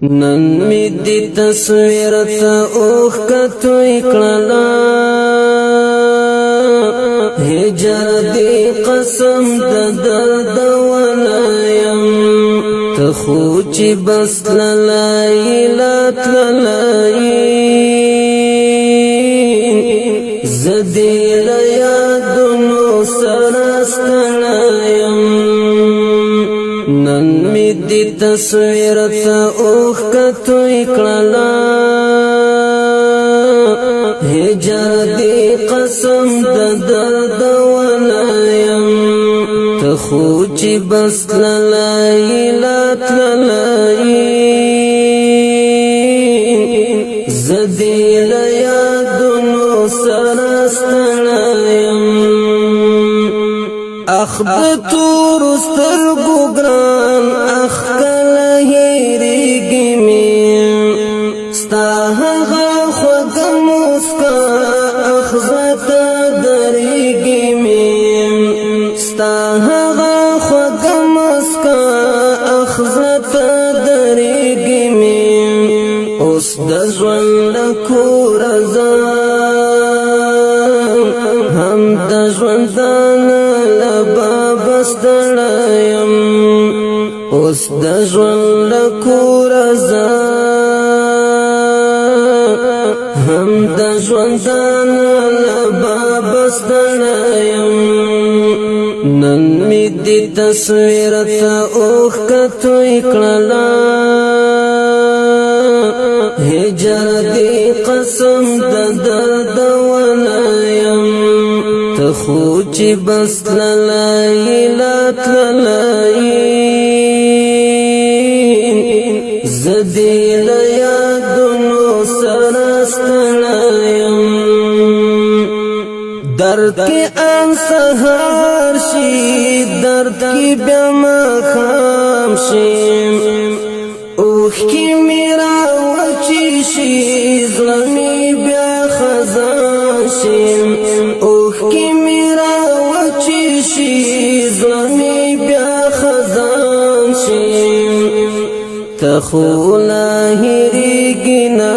نن می دی تصویر تا اوخ کتوی کړلا هجر دی قسم د درد ولایم تخو چی بس للائی لات للائی زدی لیادنو سرستلایم نن می دی تصویر تا اوخ کتوی کړلا هجر دی قسم د درد ولایم تخو چی بس للائی لات للائی زدی لیادنو سرستلایم اخ د تور سترګو ګران اخ کله هېرېږي مې ستا هغه خوږه موسکا اخ زه ته درېږي مې ستا هغه خوږه موسکا اخ زه ته درېږي مې اوس د ژوند له کوره زه هم د ژوندانه ستړیم اوس د ژوند له کوره زه هم د ژوندانه له بابه ستړیم نن می دی تصویر ته اوښ کتوی کړلا هجر دی قسم د درد ولایم تخو چی بس للائی لات للائی زدی لیادنو سرستلایم درد کی آن سهار شی درد کی بیا ماخام شی اوخ کی میرا وچی شی زلمی بیا خزان شی اوخ کی میرا وچی شی زلمی بیا خزان شی تخو لاهیریږي نا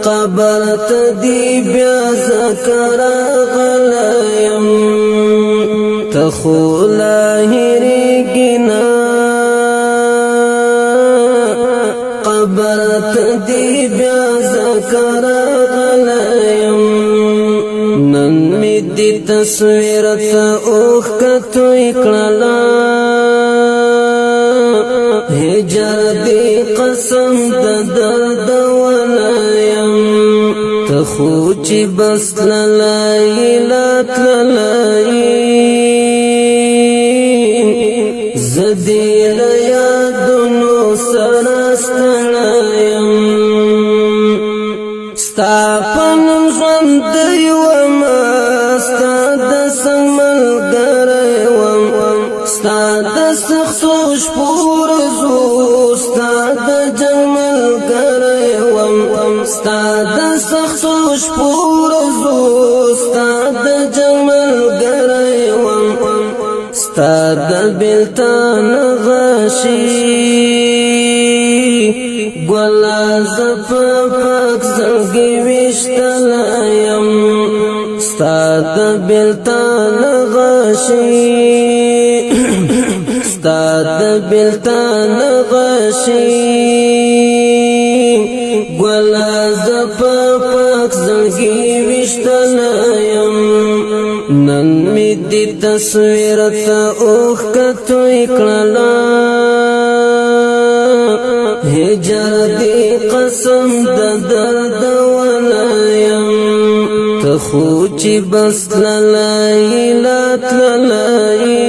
قبر تدی بیا ذکر غلایم تخو لاهیریږي نا قبر تدی بیا ذکر غلایم نن می دی تصویر تا اوخ کتوی کړلا هجر دی قسم د درد ولایم تخو چی بس للائی لات للائی زدی لیادنو سرستلایم ستا پنم ژوند دیوما ستا د څنګ ملګری وم ستا د سختو شپو ورځو ستا د جنګ ملګری وم ستا د سختو شپو ورځو ستا د جنګ ملګری وم ستا د بېلتان غشي ګلا زه په پاک زړګي ویشتلایم ستا د بېلتان غشي ستا د بېلتان غشي ګلا زه په پاک زړګي ویشتلایم نن می دی تصویر ته اوښ کتوی کړلا هجر دی قسم د درد ولایم تخو چی بس للائی لات للائی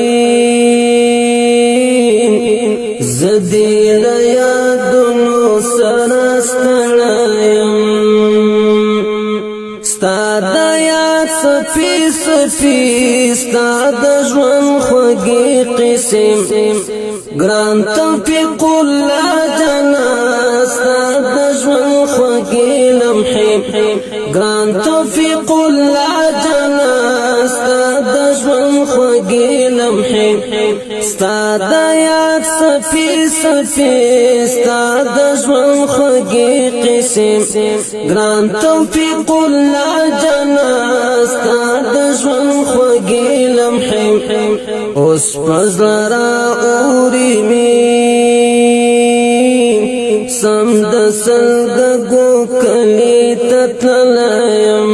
زدی لیادنو سرستلایم ستا د یاد صفی صفی ستا د ژوند خوږې قسم ګران توفیق الله جانا ستا د ژوند خوږې لمحې ګران توفیق الله جانا ستا د ژوند خوږې لمحې ستا د یاد صفی سپیستا دشمن خوگی قسم گران توفیق اللہ جناستا دشمن خوگی لمحیم اس پزلرا اوری میم سمد سلگگو کلی تتلیم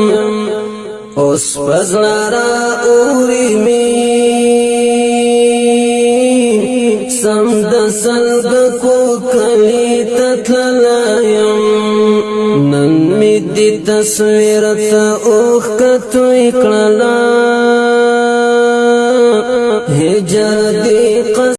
اس پزلرا اوری میم سمد سلگگو کلی تتلیم نن می دی تصویر تا اوخ کتوی کړلا هجر دی